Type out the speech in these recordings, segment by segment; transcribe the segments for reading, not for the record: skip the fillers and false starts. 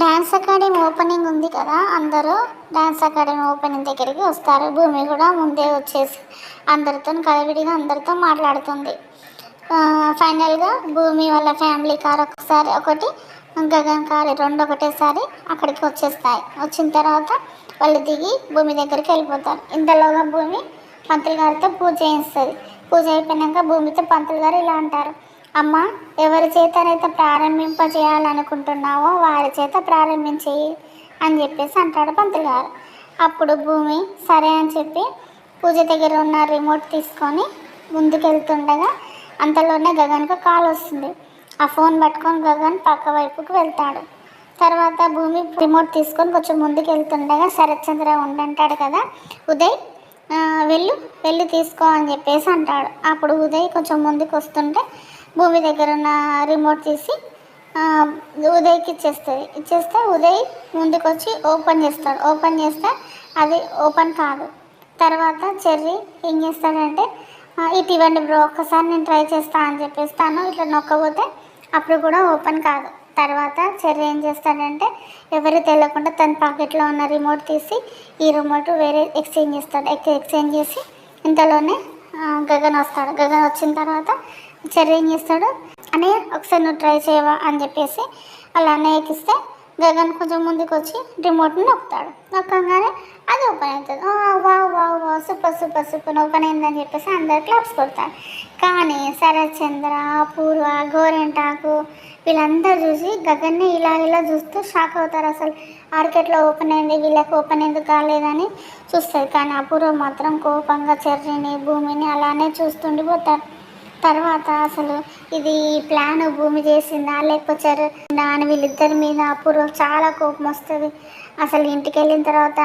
Dance academy opening ఉంది కదా, అందరూ డ్యాన్స్ అకాడమీ ఓపెనింగ్ దగ్గరికి వస్తారు. భూమి కూడా ముందే వచ్చేసి అందరితో కలివిడిగా అందరితో మాట్లాడుతుంది. ఫైనల్గా భూమి వాళ్ళ ఫ్యామిలీ కార్ ఒకటి, గగన్ కార్ రెండు ఒకటేసారి అక్కడికి వచ్చేస్తాయి. వచ్చిన తర్వాత వాళ్ళు దిగి భూమి దగ్గరికి వెళ్ళిపోతారు. ఇంతలోగా భూమి పంతులు గారితో పూజ చేయిస్తుంది. పూజ అయిపోయినాక భూమితో పంతులు గారు ఇలా అంటారు: అమ్మ, ఎవరి చేతనైతే ప్రారంభింప చేయాలనుకుంటున్నావో వారి చేత ప్రారంభించేయి అని చెప్పేసి అంటాడు పంతులు గారు. అప్పుడు భూమి సరే అని చెప్పి పూజ దగ్గర ఉన్న రిమోట్ తీసుకొని ముందుకెళ్తుండగా అంతలోనే గగన్కు కాల్ వస్తుంది. ఆ ఫోన్ పట్టుకొని గగన్ పక్క వైపుకి వెళ్తాడు. తర్వాత భూమి రిమోట్ తీసుకొని కొంచెం ముందుకు వెళ్తుండగా శరత్ చంద్ర ఉండంటాడు కదా, ఉదయ్ వెళ్ళి తీసుకో అని చెప్పేసి అంటాడు. అప్పుడు ఉదయ్ కొంచెం ముందుకు వస్తుంటే భూమి దగ్గర ఉన్న రిమోట్ తీసి ఉదయ్కి ఇచ్చేస్తే ఉదయ్ ముందుకు వచ్చి ఓపెన్ చేస్తాడు. ఓపెన్ చేస్తే అది ఓపెన్ కాదు. తర్వాత చెర్రీ ఏం చేస్తాడంటే, ఇటు ఇవ్వండి బ్రో, ఒక్కసారి నేను ట్రై చేస్తా అని చెప్పేస్తాను. ఇట్లా నొక్కబోతే అప్పుడు కూడా ఓపెన్ కాదు. తర్వాత చెర్రీ ఏం చేస్తాడంటే, ఎవరు తెలియకుండా తన పాకెట్లో ఉన్న రిమోట్ తీసి ఈ రిమోట్ వేరే ఎక్స్చేంజ్ చేస్తాడు. ఎక్స్చేంజ్ చేసి ఇంతలోనే గగన్ వస్తాడు. గగన్ వచ్చిన తర్వాత చెర్రీ ఏం చేస్తాడు, అనే ఒకసారి నువ్వు ట్రై చేయవా అని చెప్పేసి అలా అన్నయ్యకి ఇస్తే గగన్ కొంచెం ముందుకు వచ్చి రిమోట్ని నొక్కుతాడు. నొక్కగానే అది ఓపెన్ అవుతుంది. Wow wow wow, super super super, open అయిందని చెప్పేసి అందరు క్లాప్స్ కొడతారు. కానీ శరత్ చంద్ర, అపూర్వ, గోరెంటాకు వీళ్ళందరూ చూసి గగన్ని ఇలా చూస్తూ షాక్ అవుతారు. అసలు ఆర్కెట్లో ఓపెన్ అయింది, వీళ్ళకి ఓపెన్ ఎందుకు కాలేదని చూస్తుంది. కానీ అపూర్వ మాత్రం కోపంగా చెర్రీని, భూమిని అలానే చూస్తుండిపోతారు. తర్వాత అసలు ఇది ప్లాన్ భూమి చేసిందా లేకపోతే అని వీళ్ళిద్దరి మీద అపూర్వ చాలా కోపం వస్తుంది. అసలు ఇంటికి వెళ్ళిన తర్వాత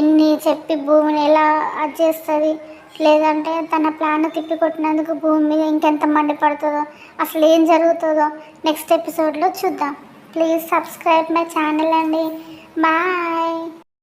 ఎన్ని చెప్పి భూమిని ఎలా అది చేస్తుంది, లేదంటే తన ప్లాన్ తిప్పికొట్టినందుకు భూమి మీద ఇంకెంత మండిపడుతుందో, అసలు ఏం జరుగుతుందో నెక్స్ట్ ఎపిసోడ్లో చూద్దాం. ప్లీజ్ సబ్స్క్రైబ్ మై ఛానల్ అండి. బాయ్.